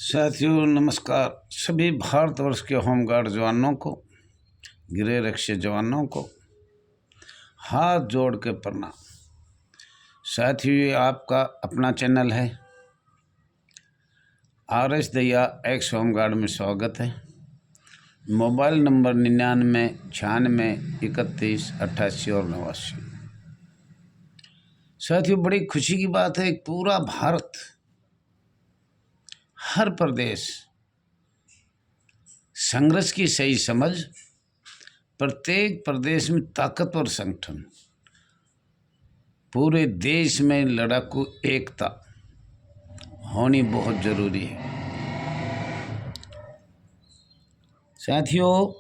साथियों नमस्कार। सभी भारतवर्ष के होमगार्ड जवानों को, गृह रक्षक जवानों को हाथ जोड़ के प्रणाम। साथियों, ये आपका अपना चैनल है RS दया एक्स होमगार्ड में स्वागत है। मोबाइल नंबर 9996913888 और 89। साथियों, बड़ी खुशी की बात है, एक पूरा भारत, हर प्रदेश संघर्ष की सही समझ, प्रत्येक प्रदेश में ताकतवर संगठन, पूरे देश में लड़ाकू एकता होनी बहुत जरूरी है। साथियों,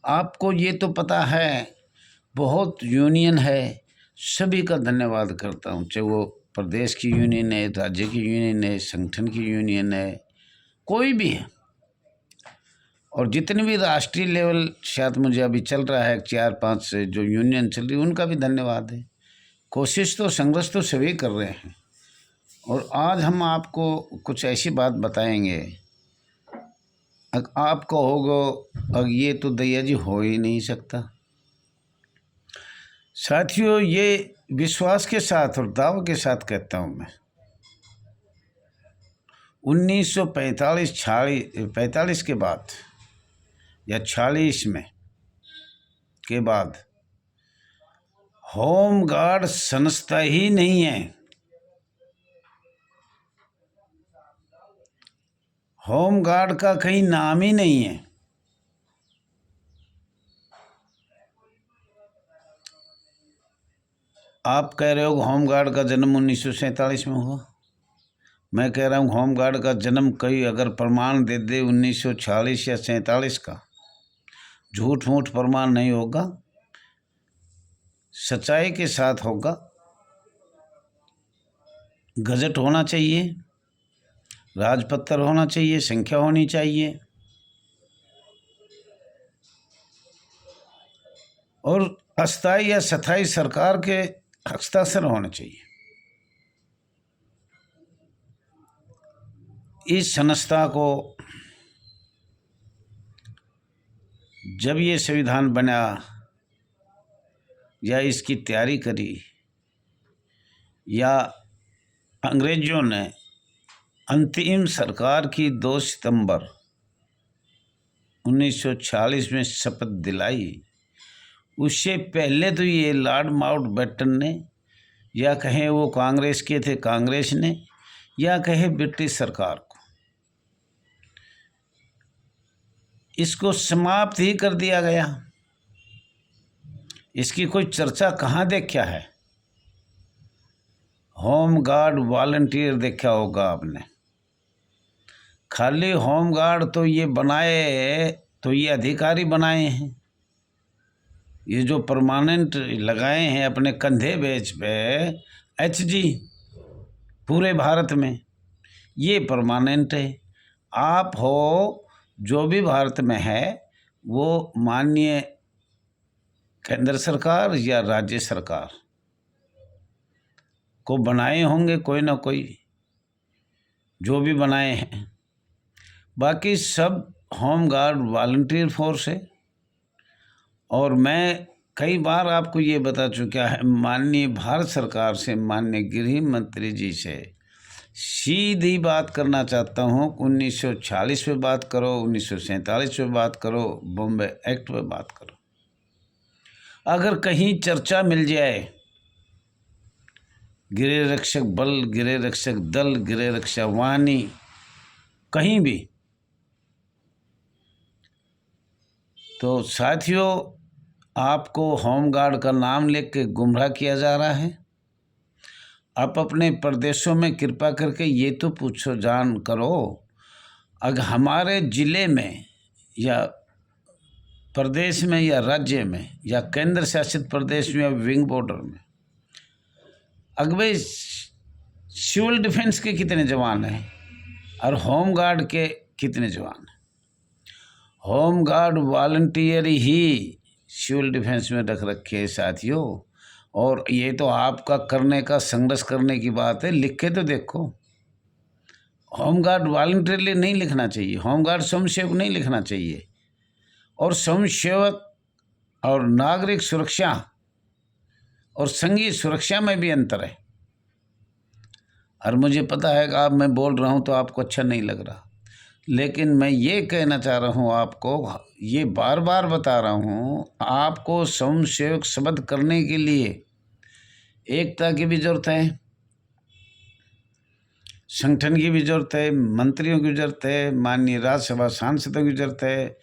आपको ये तो पता है, बहुत यूनियन है, सभी का धन्यवाद करता हूँ, चाहे वो प्रदेश की यूनियन है, राज्य की यूनियन है, संगठन की यूनियन है, कोई भी है। और जितने भी राष्ट्रीय लेवल शायद मुझे अभी चल रहा है 4-5 से जो यूनियन चल रही है, उनका भी धन्यवाद है। कोशिश तो, संघर्ष तो सभी कर रहे हैं। और आज हम आपको कुछ ऐसी बात बताएंगे, आप कहोगे अब ये तो दया जी हो ही नहीं सकता। साथियों, ये विश्वास के साथ और दाव के साथ कहता हूँ मैं, 1945 के बाद या 46 में के बाद होमगार्ड संस्था ही नहीं है। होमगार्ड का कहीं नाम ही नहीं है। आप कह रहे हो होमगार्ड का जन्म 1947 में हुआ। मैं कह रहा हूँ होमगार्ड का जन्म कई अगर प्रमाण दे दे 1946 या 47 का, झूठ मूठ प्रमाण नहीं होगा, सच्चाई के साथ होगा। गजट होना चाहिए, राजपत्र होना चाहिए, संख्या होनी चाहिए और अस्थायी या स्थायी सरकार के हस्ताक्षर होने चाहिए। इस संस्था को जब ये संविधान बना या इसकी तैयारी करी या अंग्रेजों ने अंतिम सरकार की 2 सितंबर 1946 में शपथ दिलाई, उससे पहले तो ये लॉर्ड माउंटबेटन ने, या कहें वो कांग्रेस के थे, कांग्रेस ने, या कहें ब्रिटिश सरकार को, इसको समाप्त ही कर दिया गया। इसकी कोई चर्चा कहाँ देखा है? होमगार्ड वॉलंटियर देखा होगा आपने। खाली होमगार्ड तो ये बनाए, तो ये अधिकारी बनाए हैं, ये जो परमानेंट लगाए हैं अपने कंधे बेच पे HG पूरे भारत में, ये परमानेंट है। आप हो जो भी भारत में है, वो माननीय केंद्र सरकार या राज्य सरकार को बनाए होंगे कोई ना कोई, जो भी बनाए हैं। बाकी सब होमगार्ड वॉलंटियर फोर्स है। और मैं कई बार आपको ये बता चुका है, माननीय भारत सरकार से, माननीय गृह मंत्री जी से सीधी बात करना चाहता हूँ। 1946 पे बात करो, 1947 पे बात करो, बॉम्बे एक्ट पे बात करो। अगर कहीं चर्चा मिल जाए गृह रक्षक बल, गृह रक्षक दल, गृह रक्षक वाहिनी, कहीं भी, तो साथियों आपको होमगार्ड का नाम लेके गुमराह किया जा रहा है। आप अपने प्रदेशों में कृपा करके ये तो पूछो, जान करो, अगर हमारे ज़िले में या प्रदेश में या राज्य में या केंद्र शासित प्रदेश में या विंग बॉर्डर में, अगवे सिविल डिफेंस के कितने जवान हैं और होमगार्ड के कितने जवान हैं? होमगार्ड वॉलंटियर ही सिविल डिफेंस में रख रखे हैं साथियों। और ये तो आपका करने का, संघर्ष करने की बात है। लिख के तो देखो। होमगार्ड वॉलंटरीली नहीं लिखना चाहिए, होमगार्ड स्वयंसेवक नहीं लिखना चाहिए। और स्वयंसेवक और नागरिक सुरक्षा और संघीय सुरक्षा में भी अंतर है। और मुझे पता है कि आप, मैं बोल रहा हूँ तो आपको अच्छा नहीं लग रहा, लेकिन मैं ये कहना चाह रहा हूँ आपको, ये बार बार बता रहा हूँ, आपको स्वयंसेवक शपथ करने के लिए एकता की भी जरूरत है, संगठन की भी जरूरत है, मंत्रियों की जरूरत है, माननीय राज्यसभा सांसदों की जरूरत है,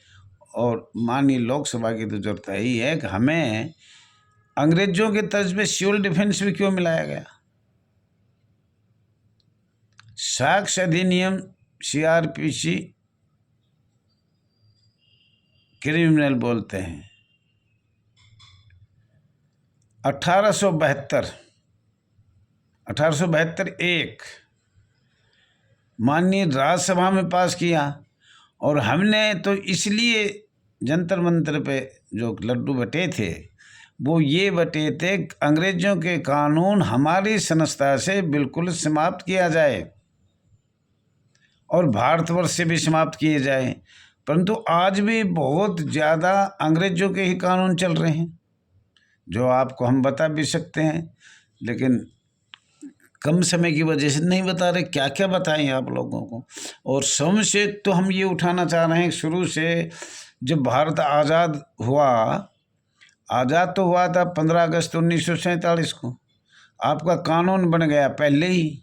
और माननीय लोकसभा की तो जरूरत है ही है। कि हमें अंग्रेजों के तर्ज पे सिविल डिफेंस भी क्यों मिलाया गया? साक्ष्य अधिनियम, CRPC, क्रिमिनल बोलते हैं। 1872 एक माननीय राज्यसभा में पास किया, और हमने तो इसलिए जंतर मंतर पे जो लड्डू बटे थे वो ये बटे थे, अंग्रेजों के कानून हमारी संस्था से बिल्कुल समाप्त किया जाए और भारतवर्ष से भी समाप्त किए जाए। परंतु आज भी बहुत ज़्यादा अंग्रेजों के ही कानून चल रहे हैं, जो आपको हम बता भी सकते हैं, लेकिन कम समय की वजह से नहीं बता रहे। क्या क्या बताएं आप लोगों को। और स्वयंसेवक तो हम ये उठाना चाह रहे हैं, शुरू से जब भारत आज़ाद हुआ, आज़ाद तो हुआ था 15 अगस्त 1947 को, आपका कानून बन गया पहले ही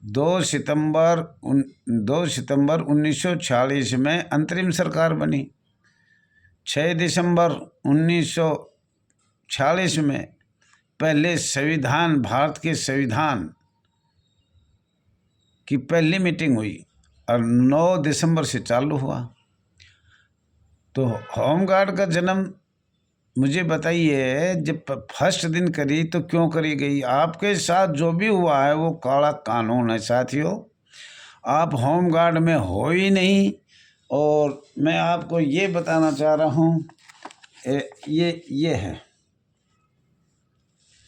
2 सितंबर 1946 में अंतरिम सरकार बनी। 6 दिसंबर 1946 में पहले संविधान, भारत के संविधान की पहली मीटिंग हुई और 9 दिसंबर से चालू हुआ। तो होमगार्ड का जन्म मुझे बताइए, जब फर्स्ट दिन करी तो क्यों करी गई? आपके साथ जो भी हुआ है वो काला कानून है साथियों। आप होमगार्ड में हो ही नहीं। और मैं आपको ये बताना चाह रहा हूँ, ये है,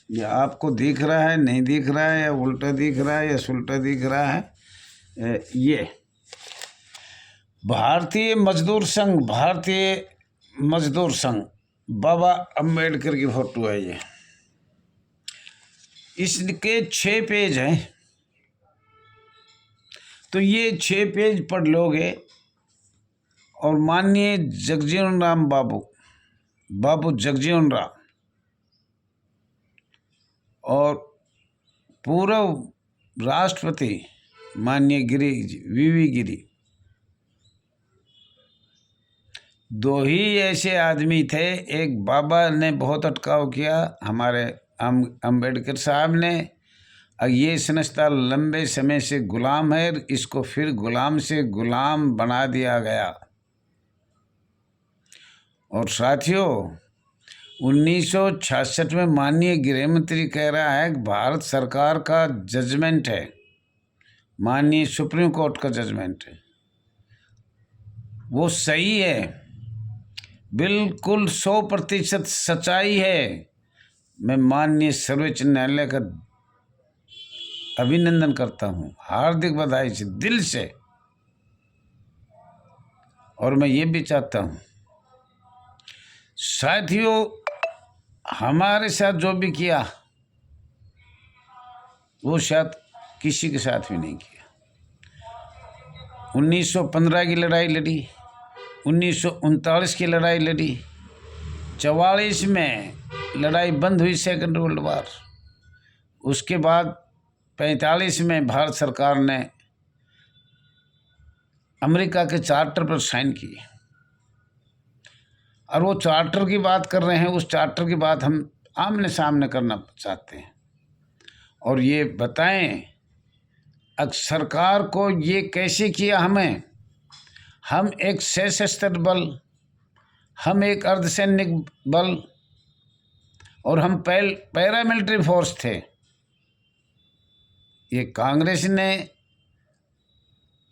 ये आपको दिख रहा है, नहीं दिख रहा है, या उल्टा दिख रहा है या सुल्टा दिख रहा है? ये भारतीय मजदूर संघ बाबा अम्बेडकर की फोटो है ये। इसके 6 पेज हैं, तो ये 6 पेज पढ़ लोगे और माननीय जगजीवन राम बाबू जगजीवन राम और पूर्व राष्ट्रपति माननीय वीवी गिरी, 2 ही ऐसे आदमी थे। एक बाबा ने बहुत अटकाव किया, हमारे अम्बेडकर साहब ने। ये संस्था लंबे समय से गुलाम है, इसको फिर गुलाम से गुलाम बना दिया गया। और साथियों, 1966 में माननीय गृह मंत्री कह रहा है कि भारत सरकार का जजमेंट है, माननीय सुप्रीम कोर्ट का जजमेंट है, वो सही है, बिल्कुल 100% सच्चाई है। मैं माननीय सर्वोच्च न्यायालय का अभिनंदन करता हूँ, हार्दिक बधाई से, दिल से। और मैं ये भी चाहता हूँ साथियों, हमारे साथ जो भी किया वो शायद किसी के साथ भी नहीं किया। 1915 की लड़ाई लड़ी, 1939 की लड़ाई लड़ी, 44 में लड़ाई बंद हुई, सेकंड वर्ल्ड वार। उसके बाद 45 में भारत सरकार ने अमेरिका के चार्टर पर साइन किए, और वो चार्टर की बात कर रहे हैं, उस चार्टर की बात हम आमने सामने करना चाहते हैं। और ये बताएं सरकार को ये कैसे किया हमें। हम एक सशस्त्र बल, हम एक अर्धसैनिक बल, और हम पैरामिलिट्री फोर्स थे। ये कांग्रेस ने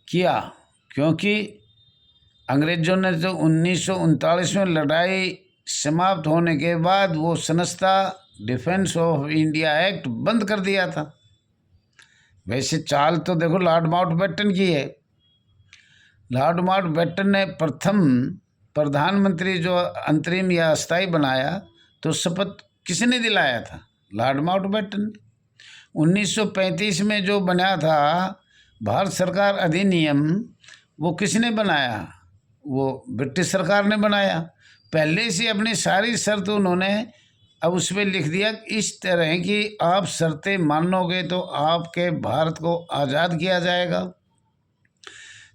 किया, क्योंकि अंग्रेजों ने तो 1939 में लड़ाई समाप्त होने के बाद वो संस्था डिफेंस ऑफ इंडिया एक्ट बंद कर दिया था। वैसे चाल तो देखो लॉर्ड माउंटबेटन की है। लॉर्ड माउंटबेटन ने प्रथम प्रधानमंत्री जो अंतरिम या अस्थायी बनाया, तो शपथ किसने दिलाया था? Lord Mountbatten. 1935 में जो बना था भारत सरकार अधिनियम, वो किसने बनाया? वो ब्रिटिश सरकार ने बनाया। पहले से अपनी सारी शर्त उन्होंने अब उसमें लिख दिया, इस तरह की आप शर्तें मानोगे तो आपके भारत को आज़ाद किया जाएगा।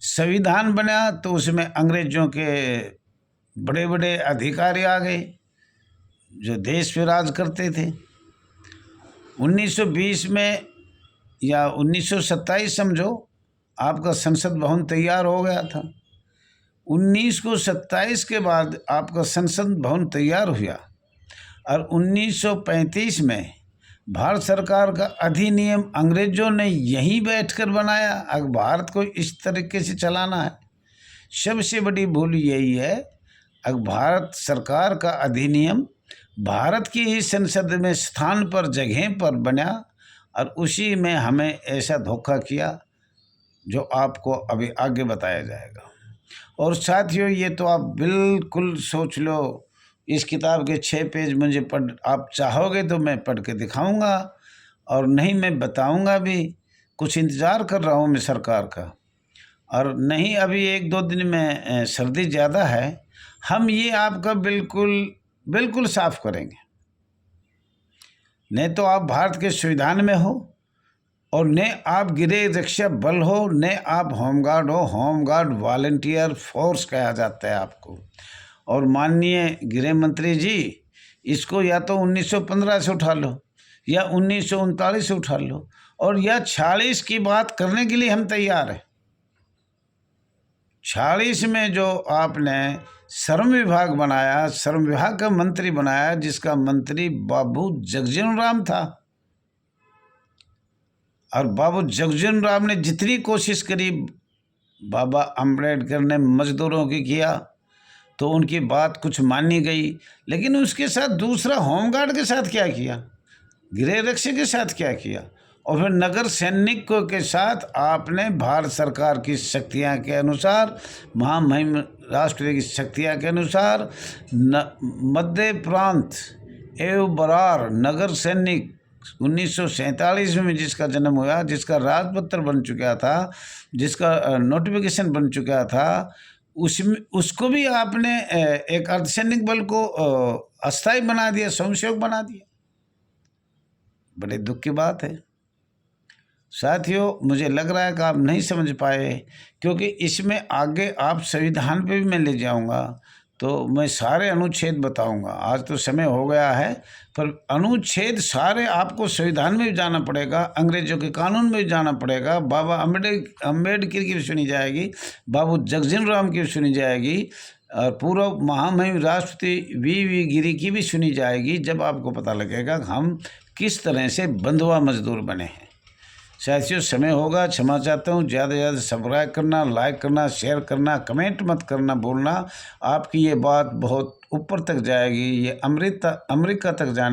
संविधान बना तो उसमें अंग्रेजों के बड़े बड़े अधिकारी आ गए जो देश पे राज करते थे। 1920 में या 1927 समझो, आपका संसद भवन तैयार हो गया था। 1927 के बाद आपका संसद भवन तैयार हुआ और 1935 में भारत सरकार का अधिनियम अंग्रेजों ने यहीं बैठकर बनाया। अगर भारत को इस तरीके से चलाना है, सबसे बड़ी भूल यही है। अगर भारत सरकार का अधिनियम भारत की ही संसद में स्थान पर जगह पर बना और उसी में हमें ऐसा धोखा किया जो आपको अभी आगे बताया जाएगा। और साथियों, ये तो आप बिल्कुल सोच लो, इस किताब के 6 पेज मुझे आप चाहोगे तो मैं पढ़ के दिखाऊंगा, और नहीं मैं बताऊंगा भी। कुछ इंतज़ार कर रहा हूँ मैं सरकार का, और नहीं अभी 1-2 दिन में सर्दी ज़्यादा है, हम ये आपका बिल्कुल साफ करेंगे। नहीं तो आप भारत के संविधान में हो, और न आप गृह रक्षा बल हो, न आप होमगार्ड हो। होमगार्ड वॉलंटियर फोर्स कहा जाता है आपको। और माननीय गृह मंत्री जी, इसको या तो 1915 से उठा लो या 1939 से उठा लो, और या 46 की बात करने के लिए हम तैयार हैं। 46 में जो आपने श्रम विभाग बनाया, श्रम विभाग का मंत्री बनाया, जिसका मंत्री बाबू जगजीवन राम था। और बाबू जगजीवन राम ने जितनी कोशिश करी, बाबा अम्बेडकर ने मजदूरों की किया तो उनकी बात कुछ मानी गई। लेकिन उसके साथ दूसरा होमगार्ड के साथ क्या किया, गृह रक्षक के साथ क्या किया, और फिर नगर सैनिकों के साथ आपने भारत सरकार की शक्तियां के अनुसार, महामहिम राष्ट्रपति की शक्तियां के अनुसार मध्य प्रांत एवं बरार नगर सैनिक 1947 में जिसका जन्म हुआ, जिसका राजपत्र बन चुका था, जिसका नोटिफिकेशन बन चुका था, उसको भी आपने एक अर्धसैनिक बल को अस्थायी बना दिया, स्वयंसेवक बना दिया। बड़े दुख की बात है साथियों। मुझे लग रहा है कि आप नहीं समझ पाए, क्योंकि इसमें आगे आप संविधान पे भी मैं ले जाऊंगा, तो मैं सारे अनुच्छेद बताऊंगा। आज तो समय हो गया है, पर अनुच्छेद सारे आपको संविधान में भी जाना पड़ेगा, अंग्रेजों के कानून में भी जाना पड़ेगा। बाबा अम्बेडकर की भी सुनी जाएगी, बाबू जगजीवन राम की भी सुनी जाएगी, और पूर्व महामहिम राष्ट्रपति वी गिरी की भी सुनी जाएगी, जब आपको पता लगेगा कि हम किस तरह से बंधुआ मजदूर बने हैं। साथियों, समय होगा, क्षमा चाहता हूँ। ज़्यादा से ज़्यादा सब्सक्राइब करना, लाइक करना, शेयर करना, कमेंट मत करना भूलना। आपकी ये बात बहुत ऊपर तक जाएगी, ये अमेरिका तक जाने